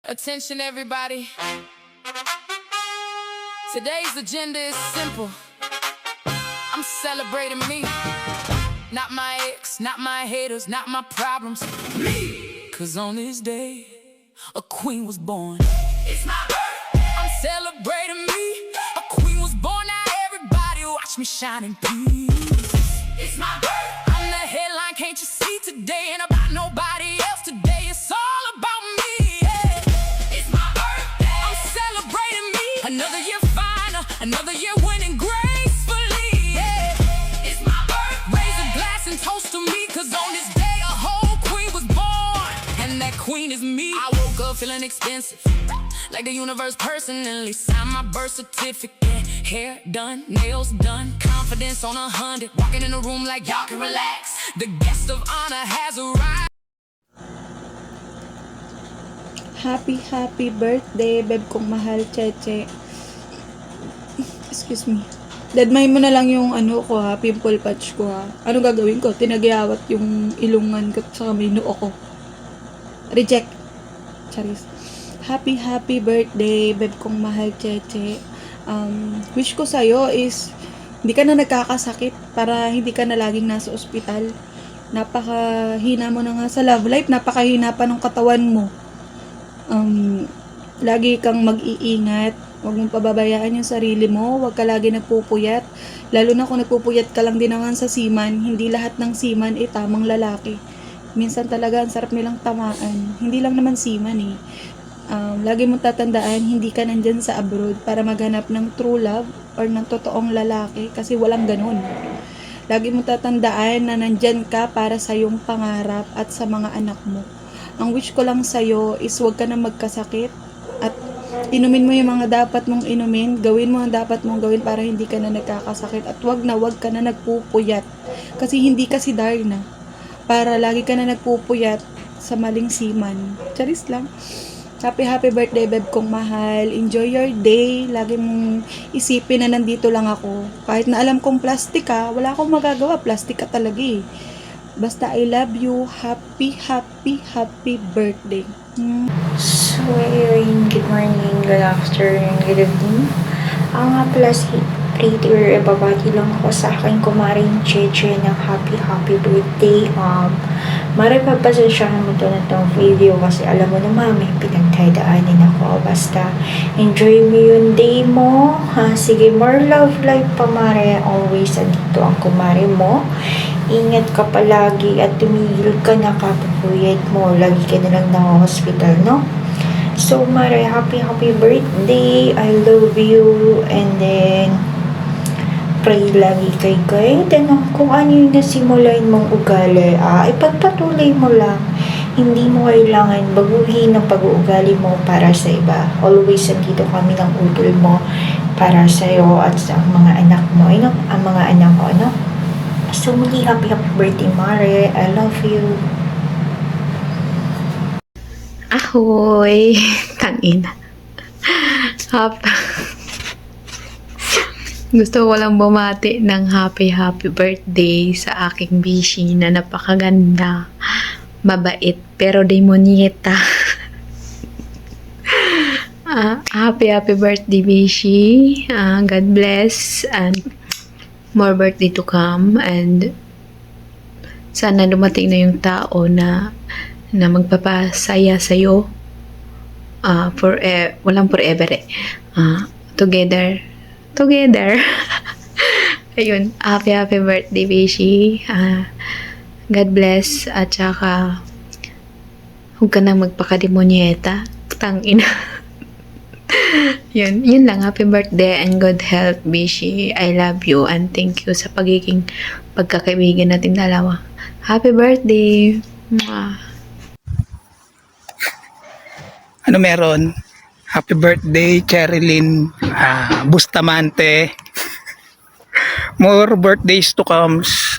Attention everybody. Today's agenda is simple. I'm celebrating me. Not my ex, not my haters, not my problems. Me. Cause on this day, a queen was born. It's my birthday. I'm celebrating me. A queen was born, now everybody watch me shine in peace. It's my birthday. I'm the headline, can't you see? Today ain't about nobody else. Today it's all about me. Yeah. It's my birthday. I'm celebrating me. Another year finer, another year winning gracefully. Yeah. It's my birthday. Raise a glass and toast to me, cause on this day a whole queen was born. And that queen is me. I woke up feeling expensive, like the universe personally signed my birth certificate. Hair done, nails done, confidence on 100. Walking in the room like y'all can relax. The guest of honor has arrived. Happy birthday, beb kong mahal, Cheche. Excuse me. Dadmay mo na lang yung ko ha, pimple patch ko ha. Ano gagawin ko? Tinagyawat yung ilungan ko sa may noo ko. Reject. Charis. Happy birthday, beb kong mahal, Cheche. Wish ko sa'yo is hindi ka na nagkakasakit para hindi ka na laging nasa ospital. Napakahina mo na nga sa love life, napakahina pa ng katawan mo. Lagi kang mag-iingat, huwag mong pababayaan yung sarili mo, huwag ka lagi nagpupuyat. Lalo na kung nagpupuyat ka lang din naman sa seaman, hindi lahat ng seaman ay tamang lalaki. Minsan talaga ang sarap nilang tamaan, hindi lang naman seaman eh. Lagi mong tatandaan, hindi ka nandyan sa abroad para maghanap ng true love or ng totoong lalaki kasi walang ganun. Lagi mong tatandaan na nandyan ka para sa iyong pangarap at sa mga anak mo. Ang wish ko lang sa'yo is huwag ka na magkasakit at inumin mo yung mga dapat mong inumin, gawin mo ang dapat mong gawin para hindi ka na nagkakasakit at huwag ka na nagpupuyat kasi hindi ka si Darna para lagi ka na nagpupuyat sa maling seaman. Charis lang. Happy birthday, beb kong mahal. Enjoy your day. Lagi mong isipin na nandito lang ako. Kahit na alam kong plastic ka, wala akong magagawa. Plastic ka talaga eh. Basta I love you. Happy birthday. So, ayun, good morning, good afternoon, good evening. Ang nga pala si Pretty or babati lang ako sa aking kumaring Cheche ng happy birthday. Mare papasensyahan mo to na tong video kasi alam mo naman may pinagdadaanin ako. Basta enjoy mo yung day mo. Sige, more love life pa mare. Always andito ang kumare mo. Ingat ka palagi at tumigil ka na kapapuyat mo. Lagi ka na lang na hospital, no? So, mare, happy birthday. I love you. And then, pray lagi kay God. Kung ano yung nasimulain mong ugali, ipagpatuloy mo lang. Hindi mo kailangan baguhin ang pag-uugali mo para sa iba. Always andito kami ng utol mo para sa iyo at sa mga anak mo. Ang mga anak ko, ano? So, muli, happy birthday, Mare. I love you. Ahoy! Tangina. Gusto ko lang bumati ng happy birthday sa aking bishi na napakaganda, mabait, pero demonyeta. Happy birthday, bishi. God bless and more birthday to come, and sana dumating na yung tao na magpapasaya sa'yo walang forever eh. Together. Ayun, happy birthday, Beshi. God bless, at saka huwag ka na magpakademonyeta. Tangina. Yun lang. Happy birthday and good health, Beshi. I love you and thank you sa pagkakaibigan natin dalawa. Happy birthday. Mwah. Ano meron? Happy birthday, Cherilyn Bustamante. More birthdays to comes,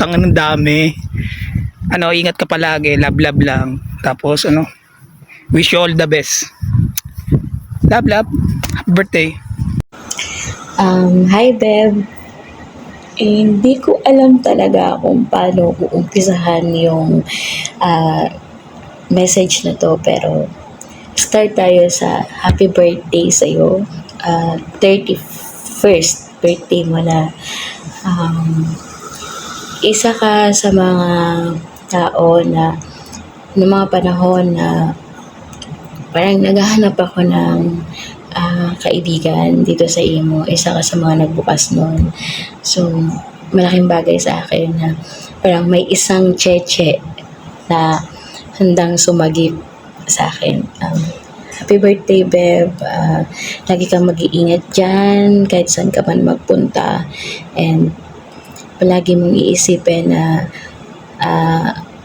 tangan ng dami. Ingat ka palagi, love lang. Tapos wish you all the best. Love. Happy birthday. Hi, Beb. Hindi ko alam talaga kung paano uumpisahan yung message na to, pero start tayo sa happy birthday sa'yo. 31st birthday mo na. Isa ka sa mga tao na mga panahon na parang naghahanap ako ng kaibigan dito sa imo. Isa ka sa mga nagbukas nun. So, malaking bagay sa akin na parang may isang cheche na handang sumagip sa akin. Happy birthday, Beb. Lagi kang mag-iingat dyan kahit saan ka man magpunta. And palagi mong iisipin na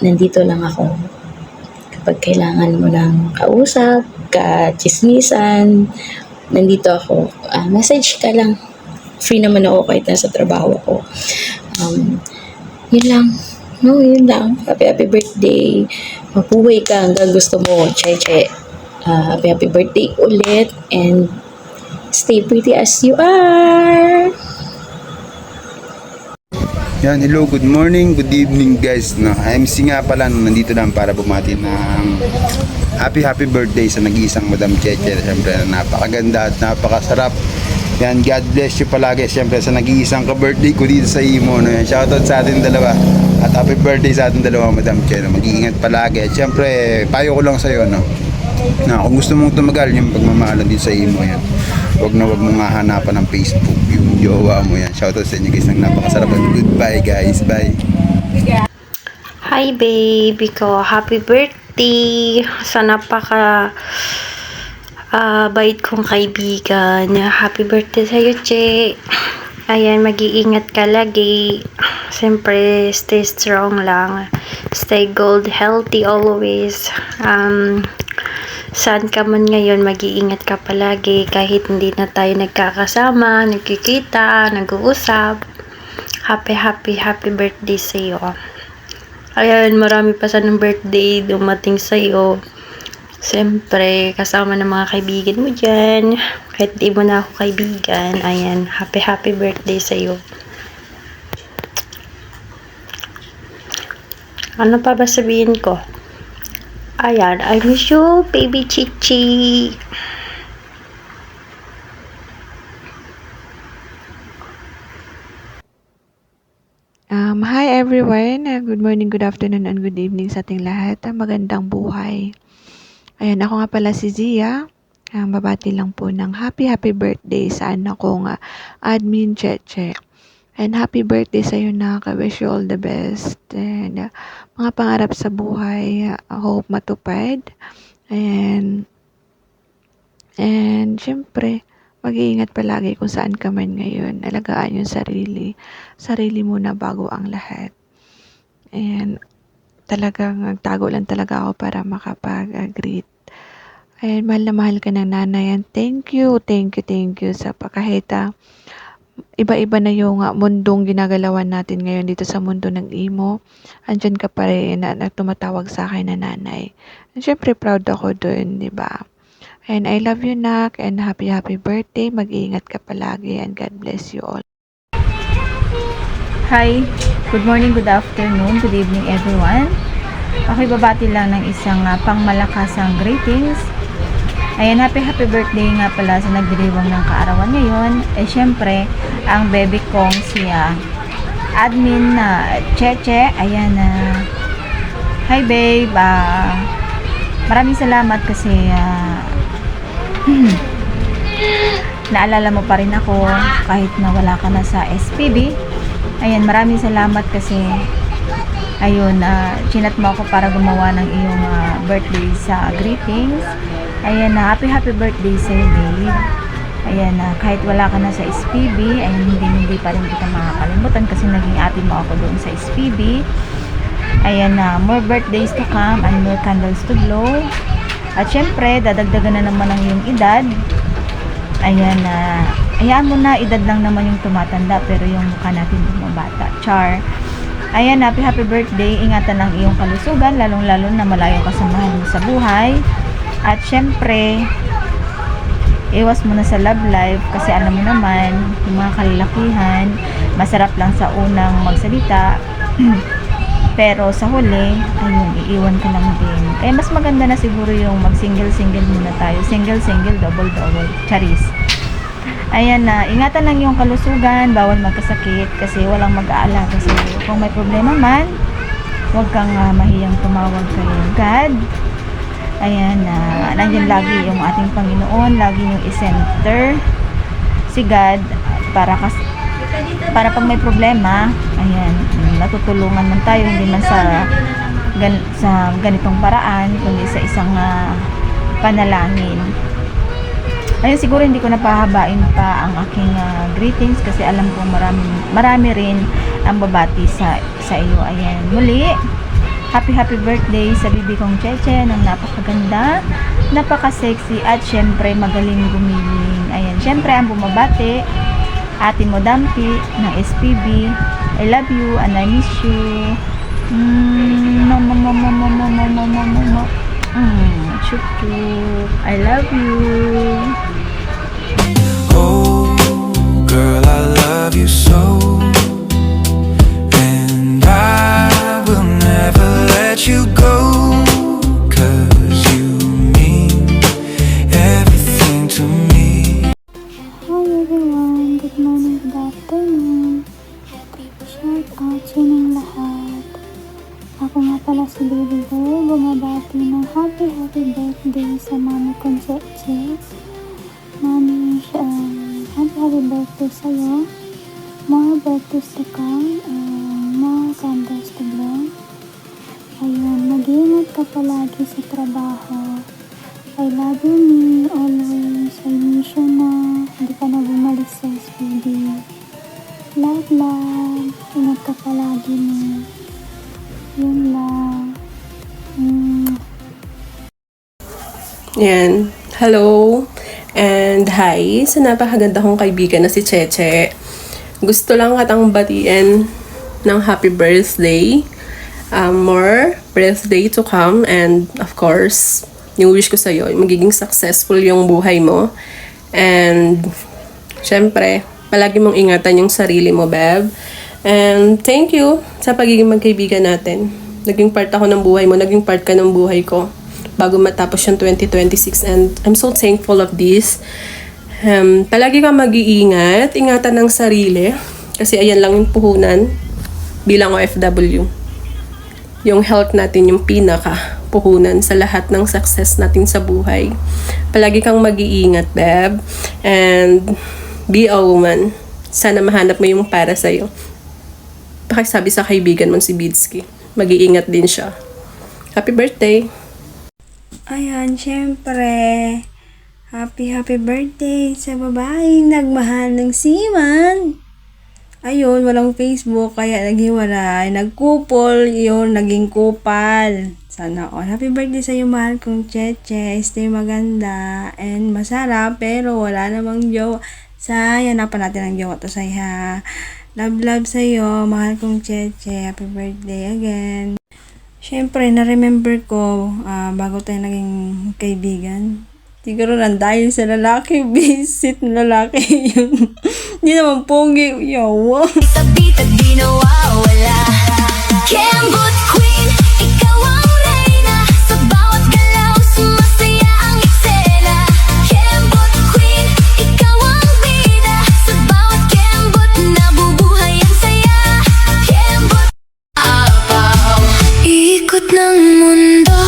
nandito lang ako kapag kailangan mo ng kausap, ka-chismisan, nandito ako. Message ka lang. Free naman ako kahit nasa trabaho ko. Yun lang. No, yun lang. Happy birthday. Mabuhay ka hanggang gusto mo. Che. Happy birthday ulit. And stay pretty as you are. Yan, hello, good morning, good evening guys. No, MC nga pala, nandito lang para bumati ng happy birthday sa nag-iisang Madam Cheche. Siyempre, napakaganda at napakasarap. Yan, God bless you palagi. Siyempre, sa nag-iisang ka-birthday ko dito sa Imo. No? Yan, shoutout sa atin dalawa. At happy birthday sa atin dalawa, Madam Cheche. Mag-iingat palagi. At siyempre, payo ko lang sa'yo, no? Na, kung gusto mong tumagal yung pagmamahalan din sa Imo, yan. Huwag mong hahanapan ng Facebook yung jowa mo, yan. Shoutout sa inyo guys, ng napakasarap. Goodbye guys, bye. Hi baby ko, happy birthday sa napaka bait kong kaibigan. Happy birthday sa'yo, Che. Ayan, mag-iingat ka lagi. Siyempre, stay strong lang. Stay gold, healthy always. Saan ka man ngayon, mag-iingat ka palagi kahit hindi na tayo nagkakasama, nagkikita, nag-uusap. Happy birthday sa'yo. Ayan, marami pa sanang birthday dumating sa'yo. Siyempre, kasama ng mga kaibigan mo dyan. Kahit di mo na ako kaibigan. Ayan, happy birthday sa'yo. Ano pa ba sabihin ko? Ayan, I miss you, baby Chichi. Hi everyone. Good morning, good afternoon, and good evening sa ating lahat. Magandang buhay. Ayan, ako nga pala si Zia. Babati lang po ng happy birthday sa anak kong admin Cheche. And happy birthday sa iyo na. I wish you all the best. And mga pangarap sa buhay, hope matupad. And syempre, mag-iingat palagi kung saan ka man ngayon. Alagaan yung sarili. Sarili muna bago ang lahat. And talagang nagtago lang talaga ako para makapag-greet. And mahal na mahal ka ng nanay. And thank you sa kahit iba-iba na yung mundong ginagalawan natin ngayon dito sa mundo ng Imo. Andyan ka pa rin na tumatawag sa akin na nanay. And syempre proud ako dun, di ba? And I love you, Nak, and happy birthday. Mag-iingat ka palagi and God bless you all. Hi, good morning, good afternoon, good evening everyone. Ako'y babati lang ng isang pangmalakasang greetings. Ayan, happy birthday nga pala sa nagdiriwang ng kaarawan ngayon. Syempre, ang baby kong si admin Cheche. Ayan, hi babe, maraming salamat kasi naalala mo pa rin ako kahit na wala ka na sa SPB. Ayan, maraming salamat kasi ayun, chinat mo ako para gumawa ng iyong birthday sa greetings. Ayan, happy birthday sa'yo, babe. Ayan, kahit wala ka na sa SPB, ayan, hindi pa rin kita makakalimutan kasi naging ate mo ako doon sa SPB. Ayan, more birthdays to come and more candles to blow. At syempre, dadagdagan na naman ang iyong edad. Ayan, hayaan mo na, edad lang naman yung tumatanda, pero yung mukha natin bumabata. Char. Ayan, happy birthday. Ingatan ang iyong kalusugan, lalong-lalo na malayo ka sa mahal mo sa buhay. At syempre, iwas mo na sa love life kasi alam mo naman, yung mga kalalakihan, masarap lang sa unang magsalita. Pero sa huli, ayun, iiwan ka lang din. Kaya mas maganda na siguro yung mag-single-single muna tayo. Single-single, double-double. Charis. Ayan na, ingatan lang yung kalusugan, bawal magkasakit kasi walang mag-aalaga sa'yo. Kung may problema man, huwag kang mahiyang tumawag kay God. Ayan na, nandiyan lagi yung ating Panginoon, lagi yung i-center si God para pag may problema, ayan, natutulungan man tayo, hindi man sa ganitong paraan, kundi sa isang panalangin. Ayun, siguro hindi ko napahabain pa ang aking greetings kasi alam ko marami rin ang babati sa iyo. Ayan, muli, happy birthday sa bibi kong Cheche ng napakaganda, napaka-sexy at syempre magaling gumiling. Ayan, syempre ang bumabati, ate mo Dampi ng SPB. I love you and I miss you. Chup chup. I love you. Oh, girl, I love you so, and I will never let you go, 'cause you mean everything to me. Hi everyone, good morning, good afternoon. Shout out sa inyong lahat. Ako nga pala si Baby Girl, bumabati ng happy birthday sa mami kong Cheche. Mami, happy birthday sa'yo. More birthdays to come and more candles to blow. Ayun, mag-iingat ka palagi sa trabaho. I love you, me, always. I miss you na hindi ka na bumalik sa SPB. Love. Ingat ka palagi, me. Yun lang. Yan. Hello and hi sa napakaganda kong kaibigan na si Cheche. Gusto lang katang batiin ng happy birthday. More birthday to come, and of course, yung wish ko sa'yo, magiging successful yung buhay mo. And syempre, palagi mong ingatan yung sarili mo, Beb. And thank you sa pagiging magkaibigan natin. Naging part ako ng buhay mo, naging part ka ng buhay ko bago matapos yung 2026, and I'm so thankful of this. Palagi kang mag-iingat, ingatan ng sarili, kasi ayan lang yung puhunan bilang OFW. Yung health natin yung pinaka puhunan sa lahat ng success natin sa buhay. Palagi kang mag-iingat, Beb, and be a woman. Sana mahanap mo yung para sa'yo. Pakisabi sa kaibigan mo si Bidsky, mag-iingat din siya. Happy birthday! Ayan, syempre, happy birthday sa babaeng nagmahal ng seaman. Ayun, walang Facebook, kaya naghiwalay. Nagkupol, yun, naging kupal. Sana all. Happy birthday sa iyo, mahal kong Cheche. Stay maganda and masarap, pero wala namang jowa. Hanapan natin ang jowa to saya. Love sa iyo, mahal kong Cheche. Happy birthday again. Siyempre, na-remember ko, bago tayo naging kaibigan, siguro lang dahil sa lalaki, visit na lalaki yun. Hindi naman pogi, yawa. Sabit at di nawawala. Kembot Queen, ikaw ang reyna. Sa bawat galaw, sumasaya ang eksena. Kembot Queen, ikaw ang bida. Sa bawat kembot, nabubuhay ang saya. Kembot apaw. Ikot ng mundo,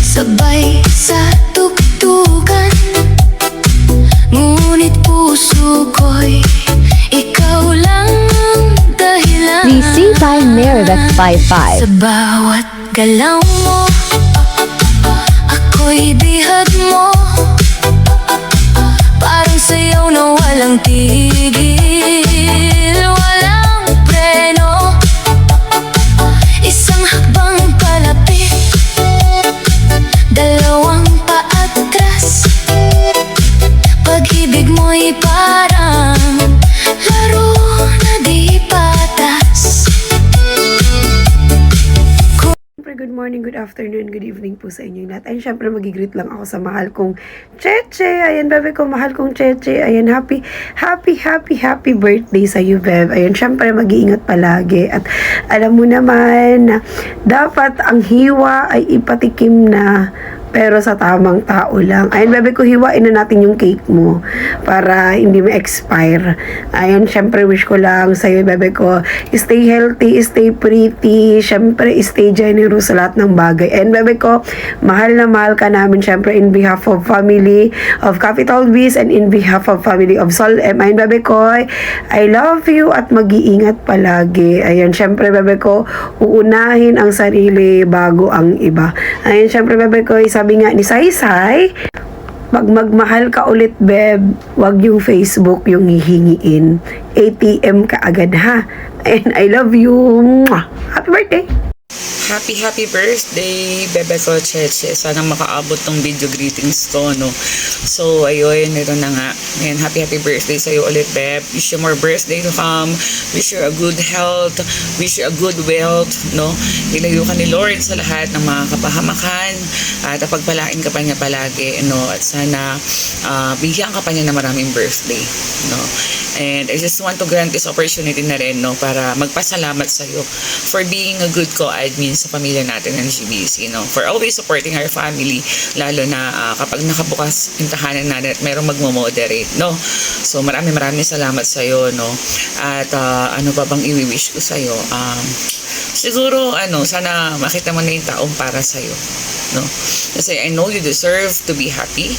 sabay sa tugtugan. Ngunit puso ko'y ikaw lang ang dahilan. DC by Merida 55. Sa bawat galaw mo, ako'y bihag mo. Parang sayaw na walang tigil, walang preno. Isang hakbang palapit, dalawang paatras. Pag-ibig mo'y parang laro na di patas. Good morning, good afternoon, good evening po sa inyo lahat. Ayun, syempre magigreet lang ako sa mahal kong Cheche. Ayan, bebe ko, mahal kong Cheche. Ayan, happy birthday sa iyo, bebe. Ayun, syempre mag-iingat palagi. At alam mo naman na dapat ang hiwa ay ipatikim na, pero sa tamang tao lang. Ayun, bebe ko, hiwain na natin yung cake mo para hindi ma-expire. Ayun, syempre wish ko lang sa'yo, bebe ko, stay healthy, stay pretty, syempre stay generous sa lahat ng bagay. And bebe ko, mahal na mahal ka namin, syempre in behalf of family of Capital Bees and in behalf of family of Sol M. Ayun, bebe ko, I love you at mag-iingat palagi. Ayun, syempre, bebe ko, uunahin ang sarili bago ang iba. Ayun, syempre, bebe ko, sabi nga ni Saysay, pag magmahal ka ulit, beb, wag yung Facebook yung hihingiin. ATM ka agad, ha? And I love you. Mwah! Happy birthday! Happy birthday, Bebe ko Cheche. Sana makaabot tong video greetings to, no? So, ayun, ito na nga. Ayan, happy birthday sa'yo ulit, Beb. Wish you more birthday to come. Wish you a good health. Wish you a good wealth, no? Ilayo ka ni Lord sa lahat ng mga kapahamakan. At pagpalain ka pa niya palagi, no? At sana bigyan ka pa niya na maraming birthday, no? And I just want to grant this opportunity na rin, no? Para magpasalamat sa'yo for being a good co-admin sa pamilya natin ng GBC, no? For always supporting our family, lalo na kapag nakabukas yung tahanan natin at merong magmo-moderate, no? So maraming salamat sa iyo, no? At ano pa bang i-wish ko sa iyo? Siguro sana makita mo na yung taong para sa iyo, no? Kasi I know you deserve to be happy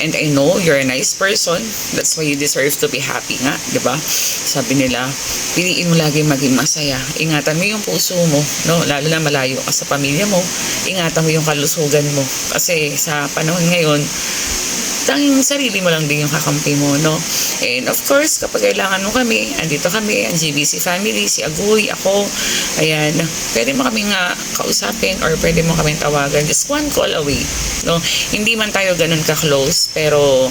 and I know you're a nice person. That's why you deserve to be happy nga, 'di ba? Sabi nila, piliin mo lagi maging masaya. Ingatan mo yung puso mo, no? Lalo na malayo ka sa pamilya mo. Ingatan mo yung kalusugan mo. Kasi sa panahon ngayon, tanging sarili mo lang din yung kakampi mo, no? And of course, kapag kailangan mo kami, andito kami, ang GBC family, si Agoy, ako, ayan, pwede mo kaming kausapin or pwede mo kaming tawagan, just one call away, no? Hindi man tayo ganun ka-close, pero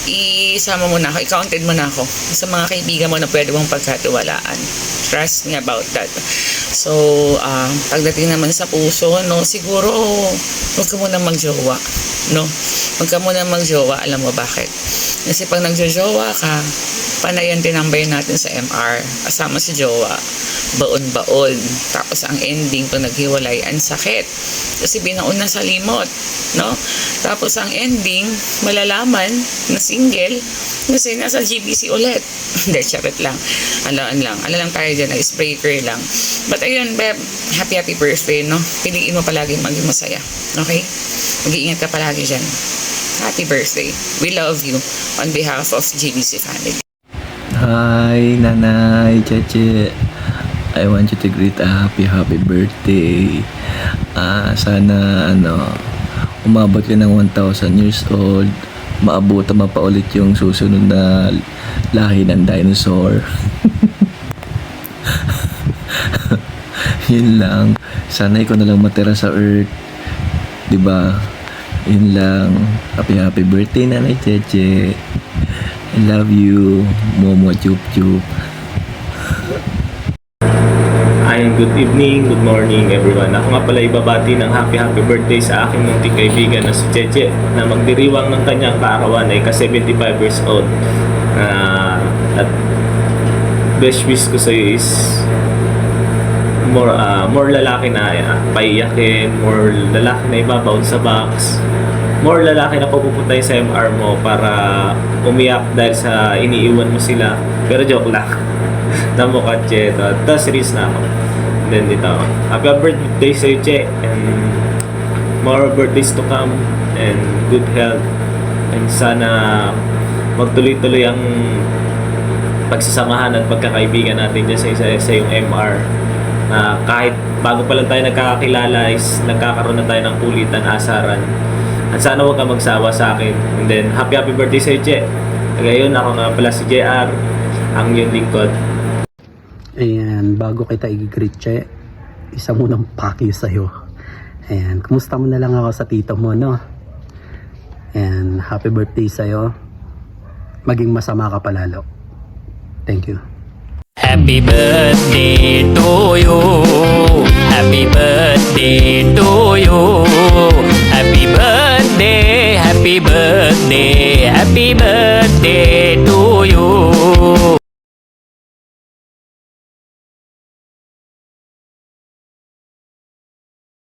isama mo na ako, i-counted mo na ako sa mga kaibigan mo na pwede mong pagkatiwalaan. Trust me about that. So, pagdating naman sa puso, no, siguro, huwag ka muna magjowa, no? Huwag ka muna magjowa, alam mo bakit? Kasi pag nagjojowa ka, panay ang tinambay natin sa MR, kasama si jowa, baon-baon. Tapos ang ending, pag naghiwalay, ang sakit. Kasi binaon na sa limot, no? Tapos ang ending, malalaman na single, kasi nasa GBC ulit. Hindi, charot lang. Ano lang tayo dyan, icebreaker lang. But ayun, Beb, happy birthday, no? Piliin mo palagi maging masaya, okay? Mag-iingat ka palagi dyan. Happy birthday. We love you on behalf of GBC family. Hi, Nanay Cheche. I want you to greet a happy birthday. Sana umabot ka ng 1,000 years old. Maabutan mo pa ulit yung susunod na lahi ng dinosaur. Yun lang. Sana ikaw na lang matira sa earth. Diba? Yun lang. Happy birthday, Nanay Cheche. I love you. Momo chup chup. Ay, good evening, good morning everyone. Ako nga pala ibabati ng happy birthday sa aking munting kaibigan na si Cheche na magdiriwang ng kanyang kaarawan ay ka-75 years old. At best wish ko sa iyo is more lalaki na paiyakin, more lalaki na ibabaon sa box, more lalaki na pupupunta sa MR mo para umiyak dahil sa iniiwan mo sila. Pero joke lang. Namukha Che. Ito, serious na ako. Then dito ako. Happy birthday sa iyo, Che. And more birthdays to come. And good health. And sana magtuloy-tuloy ang pagsasamahan at pagkakaibigan natin dyan sa yung MR. Na kahit bago pa lang tayo nagkakakilala is nagkakaroon na tayo ng kulitan, asaran. At sana huwag ka magsawa sa akin. And then, happy birthday sa iyo, Che. Ngayon, ako nga pala si JR, ang iyong lingkod. Ayan, bago kita i-greet, Che, isa munang paki sa'yo. Ayan, kumusta mo na lang ako sa tito mo, no? Ayan, happy birthday sa'yo. Maging masama ka palalo. Thank you. Happy birthday to you. Happy birthday to you. Happy birthday, happy birthday, happy birthday